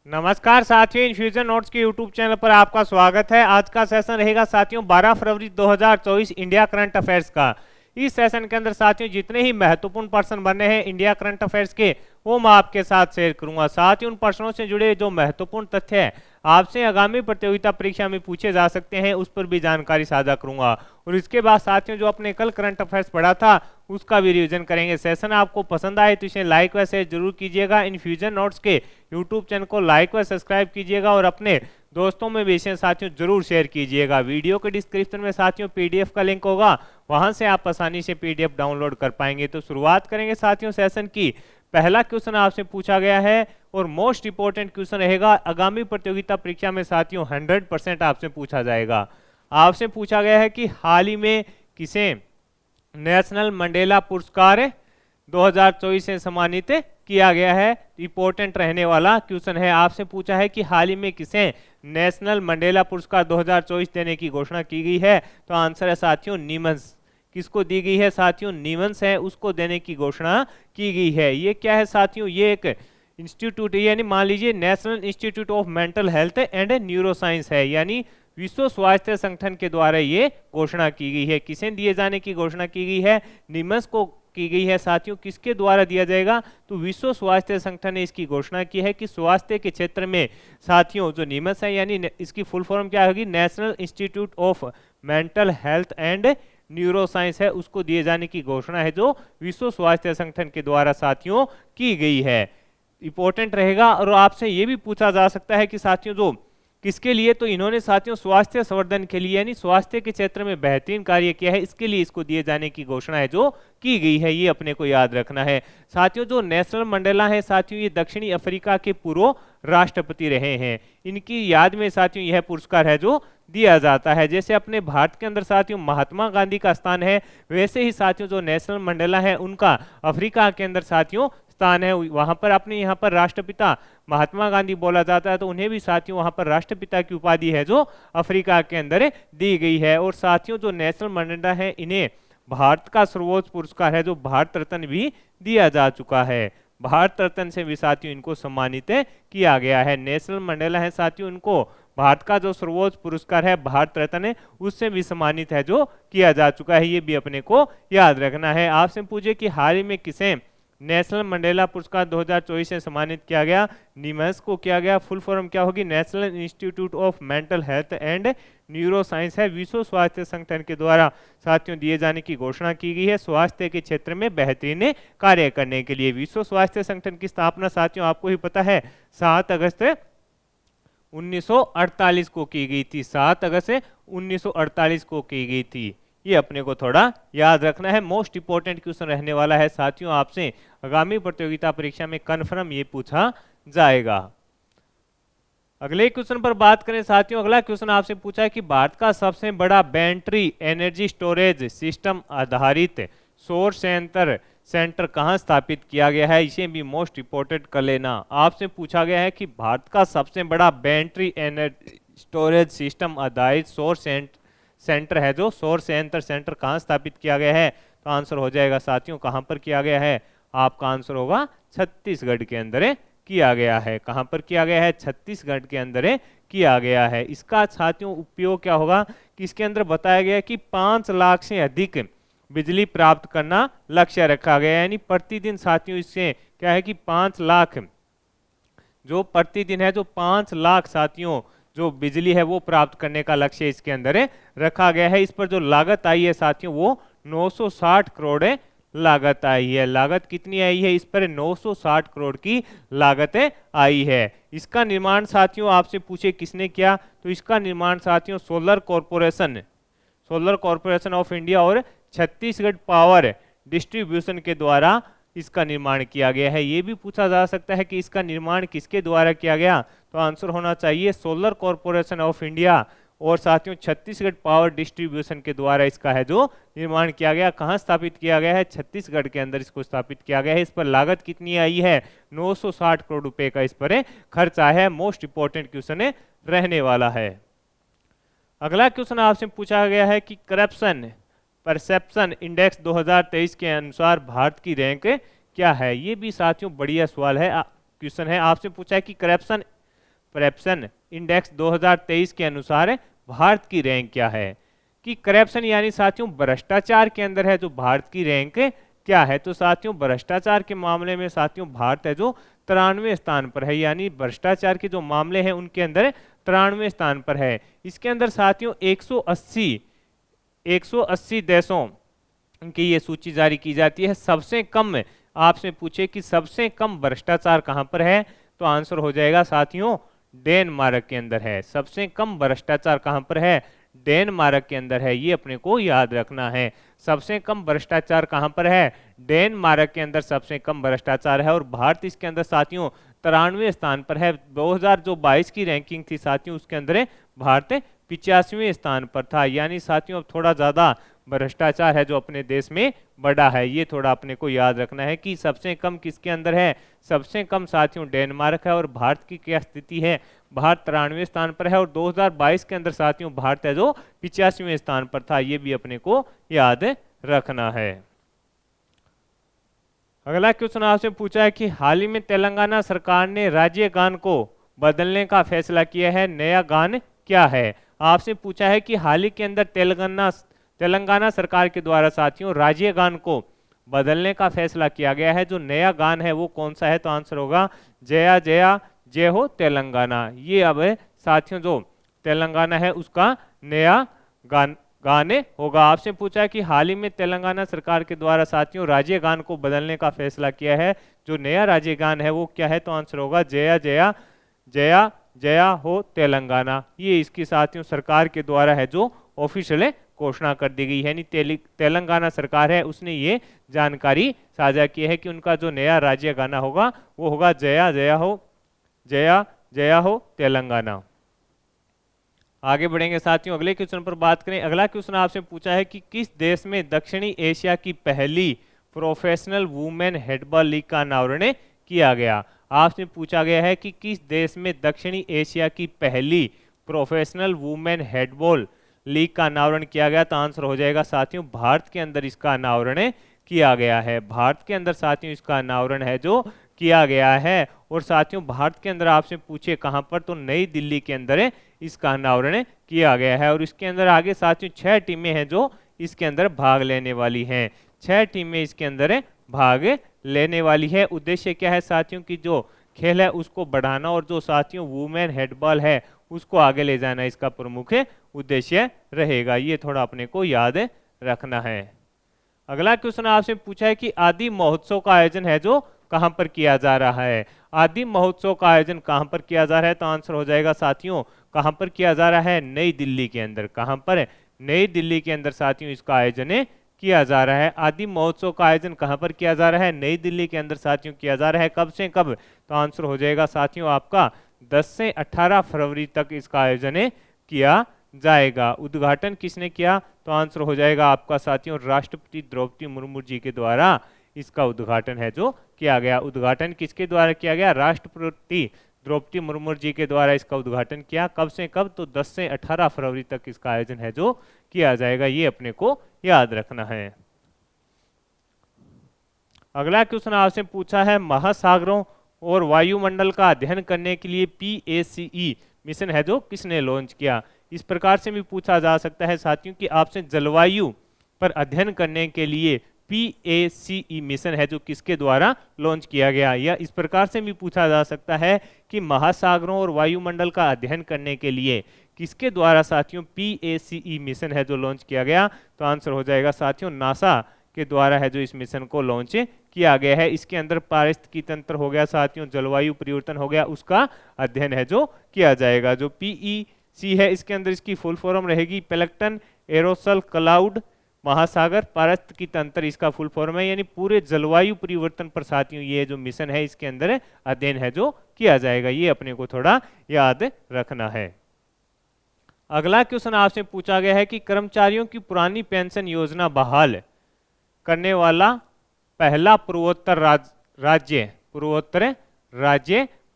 नमस्कार साथियों, infusion notes के यूट्यूब चैनल पर आपका स्वागत है। आज का सेशन रहेगा साथियों 12 फरवरी 2024 इंडिया करंट अफेयर्स का। इस सेशन के अंदर साथियों जितने ही महत्वपूर्ण प्रश्न बने हैं इंडिया करंट अफेयर्स के, वो मैं आपके साथ शेयर करूंगा। साथ ही उन प्रश्नों से जुड़े जो महत्वपूर्ण तथ्य है आपसे आगामी प्रतियोगिता परीक्षा में पूछे जा सकते हैं, उस पर भी जानकारी साझा करूंगा। और इसके बाद साथियों जो अपने कल करंट अफेयर्स पढ़ा था उसका भी रिवीजन करेंगे। सेशन आपको पसंद आए तो इसे लाइक व शेयर जरूर कीजिएगा। इन्फ्यूजन नोट्स के यूट्यूब चैनल को लाइक व सब्सक्राइब कीजिएगा और अपने दोस्तों में भी इसे साथियों जरूर शेयर कीजिएगा। वीडियो के डिस्क्रिप्शन में साथियों पीडीएफ का लिंक होगा, वहां से आप आसानी से पीडीएफ डाउनलोड कर पाएंगे। तो शुरुआत करेंगे साथियों सेशन की। पहला क्वेश्चन आपसे पूछा गया है और मोस्ट इंपोर्टेंट क्वेश्चन रहेगा, आगामी प्रतियोगिता परीक्षा में साथियों 100% आपसे पूछा जाएगा। आपसे पूछा गया है कि हाल ही में किसे नेशनल मंडेला पुरस्कार 2024 से सम्मानित किया गया है। इंपॉर्टेंट रहने वाला क्वेश्चन है। आपसे पूछा है कि हाल ही में किसे नेशनल मंडेला पुरस्कार 2024 देने की घोषणा की गई है। तो आंसर है साथियों नीमंस। किसको दी गई है साथियों? नीमंस है, उसको देने की घोषणा की गई है। ये क्या है साथियों? ये एक इंस्टीट्यूट यानी मान लीजिए national institute of mental health and neuro science है, यानी विश्व स्वास्थ्य संगठन के द्वारा ये घोषणा की गई है। किसे दिए जाने की घोषणा की गई है? निमस को की गई है साथियों। किसके द्वारा दिया जाएगा? तो विश्व स्वास्थ्य संगठन ने इसकी घोषणा की है कि स्वास्थ्य के क्षेत्र में साथियों जो निमस है, यानी इसकी फुल फॉर्म क्या होगी? National institute of mental health and neuro science है, उसको दिए जाने की घोषणा है जो विश्व स्वास्थ्य संगठन के द्वारा साथियों की गई है। इंपॉर्टेंट रहेगा। और आपसे ये भी पूछा जा सकता है कि साथियों जो किसके लिए? तो इन्होंने साथियों स्वास्थ्य संवर्धन के लिए यानी स्वास्थ्य के क्षेत्र में बेहतरीन कार्य किया है, इसके लिए इसको दिए जाने की घोषणा है जो की गई है। ये अपने को याद रखना है साथियों। जो नेशनल मंडेला है साथियों, ये दक्षिणी अफ्रीका के पूर्व राष्ट्रपति रहे हैं। इनकी याद में साथियों यह पुरस्कार है जो दिया जाता है। जैसे अपने भारत के अंदर साथियों महात्मा गांधी का स्थान है, वैसे ही साथियों जो नेशनल मंडेला है उनका अफ्रीका के अंदर साथियों स्थान है। वहां पर अपने यहाँ पर राष्ट्रपिता महात्मा गांधी बोला जाता है, तो उन्हें भी साथियों वहां पर राष्ट्रपिता की उपाधि है जो अफ्रीका के अंदर दी गई है। और साथियों जो नेशनल मंडेला है इन्हें भारत का सर्वोच्च पुरस्कार है जो भारत रत्न भी दिया जा चुका है। भारत रत्न से भी साथियों इनको सम्मानित किया गया है। नेशनल मंडेला है साथियों, उनको भारत का जो सर्वोच्च पुरस्कार है भारत रत्न उससे भी सम्मानित है जो किया जा चुका है। ये भी अपने को याद रखना है। आपसे पूछे कि हाल ही में किसे नेशनल मंडेला पुरस्कार 2024 से सम्मानित किया गया? निमस को किया गया। फुल फॉर्म क्या होगी? National institute of mental health and neuro science है, विश्व स्वास्थ्य संगठन के द्वारा साथियों दिए जाने की घोषणा की गई है स्वास्थ्य के क्षेत्र में बेहतरीन कार्य करने के लिए। विश्व स्वास्थ्य संगठन की स्थापना साथियों आपको ही पता है 7 अगस्त 1948 को की गई थी। 7 अगस्त 1948 को की गई थी। ये अपने को थोड़ा याद रखना है। मोस्ट इंपोर्टेंट क्वेश्चन रहने वाला है साथियों, आपसे आगामी प्रतियोगिता परीक्षा में कन्फर्म ये पूछा जाएगा। अगले क्वेश्चन पर बात करें साथियों। अगला क्वेश्चन आपसे पूछा है कि भारत का सबसे बड़ा बैटरी एनर्जी स्टोरेज सिस्टम आधारित सौर सेंटर कहां स्थापित किया गया है? इसे भी मोस्ट इंपोर्टेंट कर लेना। आपसे पूछा गया है कि भारत का सबसे बड़ा बैटरी एनर्जी स्टोरेज सिस्टम आधारित सौर सेंटर है जो सौर सेंटर कहां स्थापित किया गया है? तो आंसर हो जाएगा साथियों कहां पर किया गया है? आपका आंसर होगा छत्तीसगढ़ के अंदर किया गया है। कहां पर किया गया है? छत्तीसगढ़ के अंदर किया गया है। इसका साथियों उपयोग क्या होगा कि इसके अंदर बताया गया कि 5 लाख से अधिक बिजली प्राप्त करना लक्ष्य रखा गया है। यानी प्रतिदिन साथियों इससे क्या है कि 5 लाख जो प्रतिदिन है जो 5 लाख साथियों जो बिजली है वो प्राप्त करने का लक्ष्य इसके अंदर रखा गया है। इस पर जो लागत आई है साथियों वो 960 करोड़ लागत आई है। लागत कितनी आई है इस पर? 960 करोड़ की लागत आई है। इसका निर्माण साथियों आपसे पूछे किसने किया? तो इसका निर्माण साथियों सोलर कॉरपोरेशन ऑफ इंडिया और छत्तीसगढ़ पावर डिस्ट्रीब्यूशन के द्वारा इसका निर्माण किया गया है। ये भी पूछा जा सकता है कि इसका निर्माण किसके द्वारा किया गया? तो आंसर होना चाहिए सोलर कॉरपोरेशन ऑफ इंडिया और साथियों छत्तीसगढ़ पावर डिस्ट्रीब्यूशन के द्वारा इसका है जो निर्माण किया गया। कहां स्थापित किया गया है? छत्तीसगढ़ के अंदर इसको स्थापित किया गया है। इस पर लागत कितनी आई है? 960 करोड़ रुपए का इस पर खर्चा है। मोस्ट इंपोर्टेंट क्वेश्चन रहने वाला है। अगला क्वेश्चन आपसे पूछा गया है कि करप्शन परसेप्शन इंडेक्स 2023 के अनुसार भारत की रैंक क्या है? ये भी साथियों बढ़िया सवाल है, क्वेश्चन है। आपसे पूछा है कि करप्शन करप्शन इंडेक्स 2023 के अनुसार भारत की रैंक क्या है। कि करप्शन यानी साथियों भ्रष्टाचार के अंदर है जो भारत की रैंक क्या है। तो साथियों भ्रष्टाचार के मामले में साथियों भारत है जो 93वें स्थान पर है, यानी भ्रष्टाचार के जो मामले हैं उनके अंदर 93वें स्थान पर है। इसके अंदर साथियों 180 देशों की ये सूची जारी की जाती है। सबसे कम आपसे पूछे कि सबसे कम भ्रष्टाचार कहां पर है, तो आंसर हो जाएगा साथियों डेनमार्क के अंदर है। सबसे कम भ्रष्टाचार कहां पर है, डेनमार्क के अंदर है। ये अपने को याद रखना है। सबसे कम भ्रष्टाचार कहां पर है, डेनमार्क के अंदर सबसे कम भ्रष्टाचार है। और भारत इसके अंदर साथियों 93वें स्थान पर है। 2022 की रैंकिंग थी साथियों, उसके अंदर भारत 85वें स्थान पर था। यानी साथियों अब थोड़ा ज्यादा भ्रष्टाचार है जो अपने देश में बढ़ा है। ये थोड़ा अपने को याद रखना है कि सबसे कम किसके अंदर है, सबसे कम साथियों डेनमार्क है। और भारत की क्या स्थिति है, भारत 93वें स्थान पर है। और 2022 के अंदर साथियों भारत है जो 85वें स्थान पर था। ये भी अपने को याद रखना है। अगला क्वेश्चन आपसे पूछा है कि हाल ही में तेलंगाना सरकार ने राज्य गान को बदलने का फैसला किया है। नया गान क्या है। आपसे पूछा है कि हाल ही के अंदर तेलंगाना सरकार के द्वारा साथियों राज्य गान को बदलने का फैसला किया गया है। जो नया गान है वो कौन सा है, तो आंसर होगा जया जया जय हो तेलंगाना। ये अब साथियों जो तेलंगाना है उसका नया गाने होगा। आपसे पूछा है कि हाल ही में तेलंगाना सरकार के द्वारा साथियों राज्य गान को बदलने का फैसला किया है। जो नया राज्य गान है वो क्या है, तो आंसर होगा जया जया जया जया हो तेलंगाना। ये इसकी साथियों सरकार के द्वारा है जो ऑफिशियल घोषणा कर दी गई है। यानी तेलंगाना सरकार है उसने ये जानकारी साझा की है कि उनका जो नया राज्य गाना होगा वो होगा जया जया हो तेलंगाना। आगे बढ़ेंगे साथियों, अगले क्वेश्चन पर बात करें। अगला क्वेश्चन आपसे पूछा है कि किस देश में दक्षिणी एशिया की पहली प्रोफेशनल वुमेन हेडबॉल लीग का अनावरण किया गया। आपसे पूछा गया है कि किस देश में दक्षिणी एशिया की पहली प्रोफेशनल वुमेन हेडबॉल लीग का अनावरण किया गया, तो आंसर हो जाएगा साथियों भारत के अंदर इसका अनावरण किया गया है। भारत के अंदर साथियों इसका अनावरण है जो किया गया है। और साथियों भारत के अंदर आपसे पूछे कहां पर, तो नई दिल्ली के अंदर इसका अनावरण किया गया है। और इसके अंदर आगे साथियों 6 टीमें हैं जो इसके अंदर भाग लेने वाली हैं। 6 टीमें इसके अंदर भाग लेने वाली है। उद्देश्य क्या है साथियों की जो खेल है उसको बढ़ाना और जो साथियों वुमेन हेडबॉल है उसको आगे ले जाना इसका प्रमुख उद्देश्य रहेगा। ये थोड़ा अपने को याद रखना है। अगला क्वेश्चन आपसे पूछा है कि आदि महोत्सव का आयोजन है जो कहां पर किया जा रहा है। आदि महोत्सव का आयोजन कहां पर किया जा रहा है, तो आंसर हो जाएगा साथियों कहां पर किया जा रहा है, नई दिल्ली के अंदर। कहां पर, नई दिल्ली के अंदर साथियों इसका आयोजन किया जा रहा है। आदि महोत्सव का आयोजन कहां पर किया जा रहा है, नई दिल्ली के अंदर साथियों किया जा रहा है। कब से कब, तो आंसर हो जाएगा साथियों आपका 10 से 18 फरवरी तक इसका आयोजन किया जाएगा। उद्घाटन किसने किया, तो आंसर हो जाएगा आपका साथियों राष्ट्रपति द्रौपदी मुर्मू जी के द्वारा इसका उद्घाटन है जो किया गया। उद्घाटन किसके द्वारा किया गया, राष्ट्रपति द्रौपदी मुर्मू जी के द्वारा इसका उद्घाटन किया। कब से कब, तो 10 से 18 फरवरी तक इसका आयोजन है जो किया जाएगा। ये अपने को याद रखना है। अगला क्वेश्चन आपसे पूछा है महासागरों और वायुमंडल का अध्ययन करने के लिए PACE मिशन है जो किसने लॉन्च किया। इस प्रकार से भी पूछा जा सकता है साथियों कि आपसे जलवायु पर अध्ययन करने के लिए PACE मिशन है जो किसके द्वारा लॉन्च किया गया। या इस प्रकार से भी पूछा जा सकता है कि महासागरों और वायुमंडल का अध्ययन करने के लिए किसके द्वारा साथियों PACE मिशन है जो लॉन्च किया गया, तो आंसर हो जाएगा साथियों नासा के द्वारा है जो इस मिशन को लॉन्च किया गया है। इसके अंदर पारिस्थितिकी तंत्र हो गया साथियों, जलवायु परिवर्तन हो गया, उसका अध्ययन है जो किया जाएगा। जो PEC है इसके अंदर इसकी फुल फॉर्म रहेगी प्लैंकटन एरोसल क्लाउड महासागर पारिस्थितिकी तंत्र इसका फुल फॉर्म है। यानी पूरे जलवायु परिवर्तन पर साथियों ये जो मिशन है इसके अंदर अध्ययन है जो किया जाएगा। ये अपने को थोड़ा याद रखना है। अगला क्वेश्चन आपसे पूछा गया है कि कर्मचारियों की पुरानी पेंशन योजना बहाल करने वाला पहला पूर्वोत्तर राज्य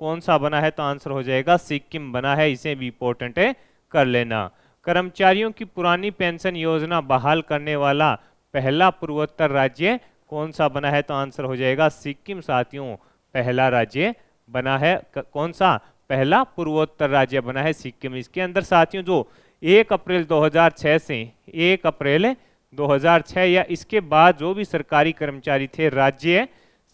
कौन सा बना है, तो आंसर हो जाएगा सिक्किम बना है। इसे भी इंपॉर्टेंट है कर लेना। कर्मचारियों की पुरानी पेंशन योजना बहाल करने वाला पहला पूर्वोत्तर राज्य कौन सा बना है, तो आंसर हो जाएगा सिक्किम साथियों पहला राज्य बना है। कौन सा, पहला पूर्वोत्तर राज्य बना है सिक्किम। इसके अंदर साथियों जो 1 अप्रैल 2006 से 1 अप्रैल 2006 या इसके बाद जो भी सरकारी कर्मचारी थे, राज्य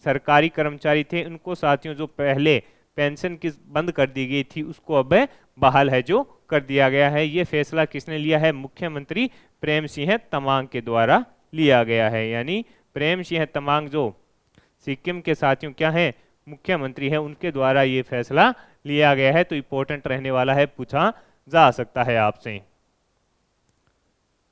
सरकारी कर्मचारी थे, उनको साथियों जो पहले पेंशन की बंद कर दी गई थी उसको अब बहाल है जो कर दिया गया है। ये फैसला किसने लिया है? मुख्यमंत्री प्रेम सिंह तमांग के द्वारा लिया गया है। यानी प्रेम सिंह तमांग जो सिक्किम के साथियों क्या है? मुख्यमंत्री हैं, उनके द्वारा ये फैसला लिया गया है। तो इंपॉर्टेंट रहने वाला है, पूछा जा सकता है आपसे।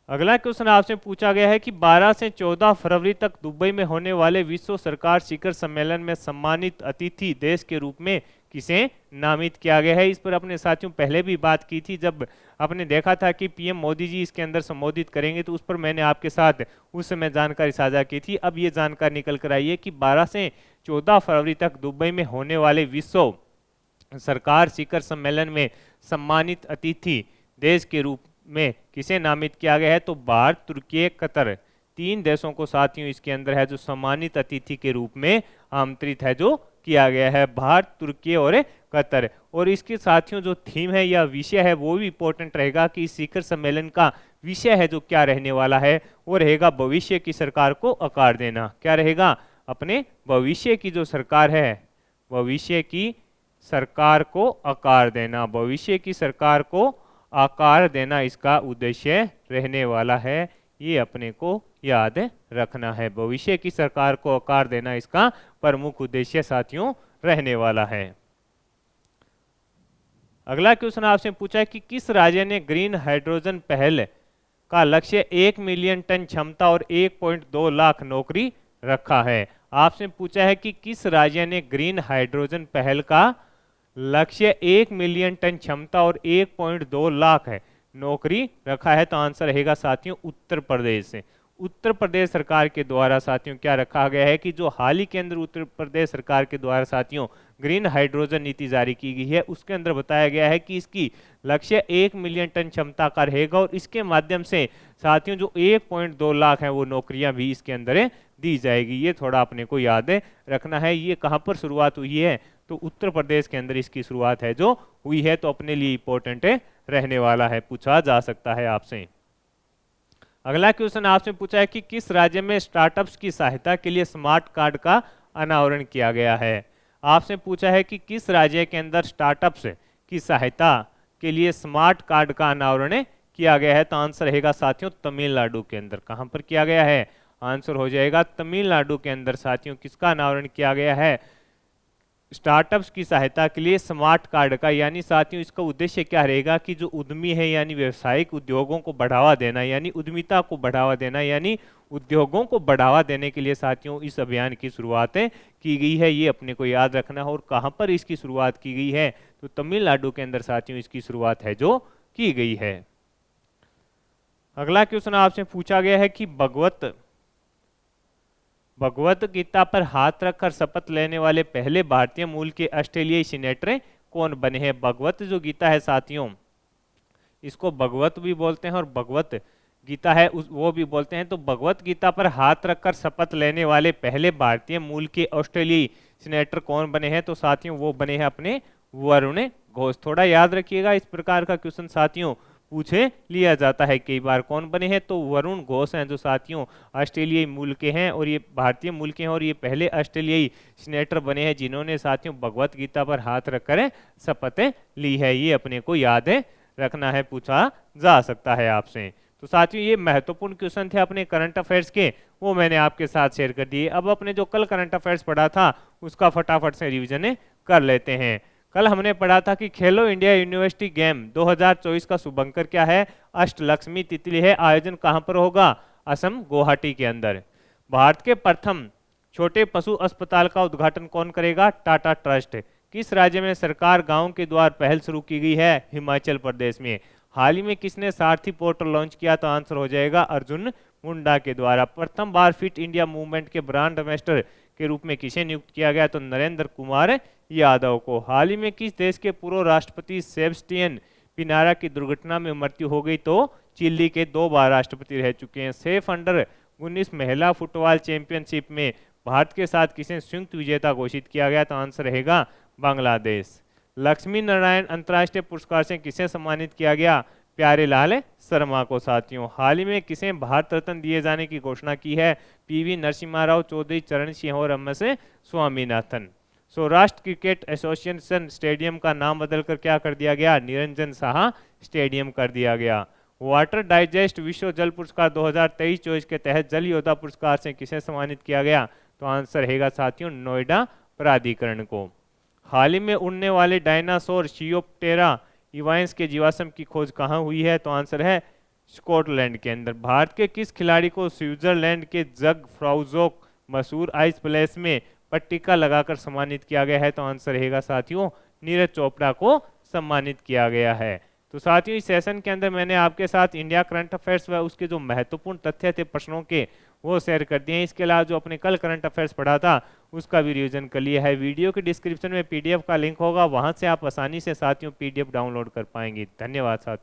अगला क्वेश्चन आपसे पूछा गया है कि 12 से 14 फरवरी तक दुबई में होने वाले विश्व सरकार शिखर सम्मेलन में सम्मानित अतिथि देश के रूप में किसे नामित किया गया है? इस पर अपने साथियों पहले भी बात की थी, जब आपने देखा था कि पीएम मोदी जी इसके अंदर संबोधित करेंगे, तो उस पर मैंने आपके साथ उस समय जानकारी साझा की थी। अब ये जानकारी निकल कर आई है कि 12 से 14 फरवरी तक दुबई में होने वाले विश्व सरकार शिखर सम्मेलन में सम्मानित अतिथि देश के रूप में किसे नामित किया गया है? तो भारत, तुर्की, कतर, 3 देशों को साथियों इसके अंदर है जो सम्मानित अतिथि के रूप में आमंत्रित है जो किया गया है, भारत, तुर्की और कतर। और इसके साथियों जो थीम है या विषय है वो भी इंपॉर्टेंट रहेगा कि इस शिखर सम्मेलन का विषय है जो क्या रहने वाला है, वो रहेगा भविष्य की सरकार को आकार देना। क्या रहेगा? अपने भविष्य की जो सरकार है, भविष्य की सरकार को आकार देना, भविष्य की सरकार को आकार देना इसका उद्देश्य रहने वाला है। ये अपने को याद रखना है, भविष्य की सरकार को आकार देना इसका प्रमुख उद्देश्य साथियों रहने वाला है। अगला क्वेश्चन आपसे पूछा है कि किस राज्य ने ग्रीन हाइड्रोजन पहल का लक्ष्य 1 मिलियन टन क्षमता और 1.2 लाख नौकरी रखा है? आपसे पूछा है कि किस राज्य ने ग्रीन हाइड्रोजन पहल का लक्ष्य 1 मिलियन टन क्षमता और 1.2 लाख है नौकरी रखा है? तो आंसर रहेगा साथियों उत्तर प्रदेश से। उत्तर प्रदेश सरकार के द्वारा साथियों क्या रखा गया है कि जो हाल ही के अंदर उत्तर प्रदेश सरकार के द्वारा साथियों ग्रीन हाइड्रोजन नीति जारी की गई है, उसके अंदर बताया गया है कि इसकी लक्ष्य 1 मिलियन टन क्षमता का रहेगा और इसके माध्यम से साथियों जो 1.2 लाख है वो नौकरियां भी इसके अंदर दी जाएगी। ये थोड़ा अपने को याद रखना है। ये कहाँ पर शुरुआत हुई है? तो उत्तर प्रदेश के अंदर इसकी शुरुआत है जो हुई है, तो अपने लिए इंपॉर्टेंट रहने वाला है, पूछा जा सकता है आपसे। अगला क्वेश्चन आपसे पूछा है कि किस राज्य में स्टार्टअप्स की सहायता के लिए स्मार्ट कार्ड का अनावरण किया गया है? आपसे पूछा है कि किस राज्य के अंदर स्टार्टअप्स की सहायता के लिए स्मार्ट कार्ड का अनावरण किया गया है? तो आंसर रहेगा साथियों तमिलनाडु के अंदर। कहां पर किया गया है? आंसर हो जाएगा तमिलनाडु के अंदर साथियों किसका अनावरण किया गया है? स्टार्टअप्स की सहायता के लिए स्मार्ट कार्ड का। यानी साथियों इसका उद्देश्य क्या रहेगा कि जो उद्यमी है यानी व्यवसायिक उद्योगों को बढ़ावा देना, यानी उद्यमिता को बढ़ावा देना, यानी उद्योगों को बढ़ावा देने के लिए साथियों इस अभियान की शुरुआत की गई है। ये अपने को याद रखना है। और कहां पर इसकी शुरुआत की गई है? तो तमिलनाडु के अंदर साथियों इसकी शुरुआत है जो की गई है। अगला क्वेश्चन आपसे पूछा गया है कि भगवत गीता पर हाथ रखकर शपथ लेने वाले पहले भारतीय मूल के ऑस्ट्रेलियाई सीनेटर कौन बने हैं? भगवत जो गीता है साथियों, इसको भगवत भी बोलते हैं और भगवत गीता है वो भी बोलते हैं। तो भगवत गीता पर हाथ रखकर शपथ लेने वाले पहले भारतीय मूल के ऑस्ट्रेलियाई सीनेटर कौन बने हैं? तो साथियों वो बने हैं अपने वरुण घोष। थोड़ा याद रखिएगा, इस प्रकार का क्वेश्चन साथियों पूछे लिया जाता है कई बार। कौन बने हैं? तो वरुण घोष हैं जो साथियों ऑस्ट्रेलियाई मूल के हैं और ये भारतीय मूल के हैं और ये पहले ऑस्ट्रेलियाई सीनेटर बने हैं जिन्होंने साथियों भगवत गीता पर हाथ रखकर शपथ ली है। ये अपने को याद रखना है, पूछा जा सकता है आपसे। तो साथियों ये महत्वपूर्ण क्वेश्चन थे अपने करंट अफेयर्स के, वो मैंने आपके साथ शेयर कर दिए। अब अपने जो कल करंट अफेयर्स पढ़ा था उसका फटाफट से रिविजन कर लेते हैं। कल हमने पढ़ा था कि खेलो इंडिया यूनिवर्सिटी गेम 2024 का शुभंकर क्या है? अष्टलक्ष्मी तितली है। आयोजन कहां पर होगा? असम गुवाहाटी के अंदर। भारत के प्रथम छोटे पशु अस्पताल का उद्घाटन कौन करेगा? टाटा ट्रस्ट। किस राज्य में सरकार गांव के द्वार पहल शुरू की गई है? हिमाचल प्रदेश में। हाल ही में किसने सारथी पोर्टल लॉन्च किया? तो आंसर हो जाएगा अर्जुन मुंडा के द्वारा। प्रथम बार फिट इंडिया मूवमेंट के ब्रांड एम्बेसडर के रूप में किसे नियुक्त किया गया? तो नरेंद्र कुमार यादव को। हाल ही में किस देश के पूर्व राष्ट्रपति सेबस्टियन पिनारा की दुर्घटना में मृत्यु हो गई? तो चिली के 2 बार राष्ट्रपति रह चुके हैं। सेफ अंडर 19 महिला फुटबॉल चैंपियनशिप में भारत के साथ किसे संयुक्त विजेता घोषित किया गया? तो आंसर रहेगा बांग्लादेश। लक्ष्मी नारायण अंतर्राष्ट्रीय पुरस्कार से किसे सम्मानित किया गया? प्यारेलाल शर्मा को। साथियों, हाल ही में किसे भारत रत्न दिए जाने की घोषणा की है? पीवी नरसिम्हा राव, चौधरी चरण सिंह और MS Swaminathan. Saurashtra cricket association stadium का नाम बदलकर क्या कर दिया गया? निरंजन साहा स्टेडियम कर दिया गया। वाटर डाइजेस्ट विश्व जल पुरस्कार 2023-24 के तहत जल योद्धा पुरस्कार से किसे सम्मानित किया गया? तो आंसर रहेगा साथियों नोएडा प्राधिकरण को। हाल ही में उड़ने वाले डायनासोर शियोप्टेरा इवांस के जीवाश्म की खोज कहाँ हुई है? तो आंसर है स्कॉटलैंड के अंदर। भारत के किस खिलाड़ी को स्विट्जरलैंड के जग फ्राउजोक मशहूर आइस प्लेस में पट्टिका लगाकर सम्मानित किया गया है? तो आंसर रहेगा साथियों नीरज चोपड़ा को सम्मानित किया गया है। तो साथियों, इस सेशन के अंदर मैंने आपके साथ इंडिया करंट अफेयर्स व उसके जो महत्वपूर्ण तथ्य थे प्रश्नों के वो शेयर कर दिए हैं। इसके अलावा जो अपने कल करंट अफेयर्स पढ़ा था उसका भी रिवीजन कर लिया है। वीडियो के डिस्क्रिप्शन में पीडीएफ का लिंक होगा, वहां से आप आसानी से साथियों पीडीएफ डाउनलोड कर पाएंगे। धन्यवाद साथियों।